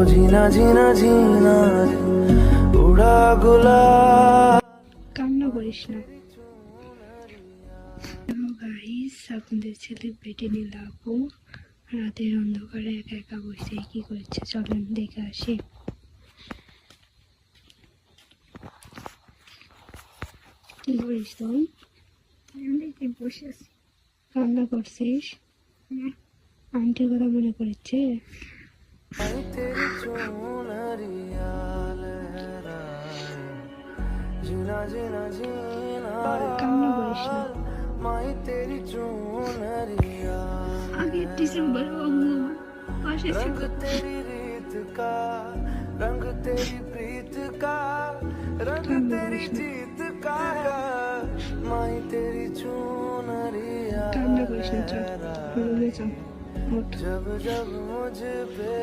जीना जीना जीना रे उड़ा गुलाब। কান্না করিস না। গাইস, আপনাদের ছেলে পেটে নিল আপু রাতের অন্ধকারে একা একা বসে কি করছে চলেন দেখে আসি। কি করিস তুই? বসে আছি। কান্না করছিস? আন্টির কথা মনে পড়ছে? तेरी चुनरिया लहराए, जीना जीना जीना কান্না করিস না। माई तेरी चुनरिया, আগে ডিসেম্বর মাসে ছিল। रंग तेरी रीत का, रंग तेरी प्रीत का, रंग तेरी जीत का है माई तेरी चुनरिया কান্না করিস না, চল রুমে চল। ওঠ। जब जब मुझ पे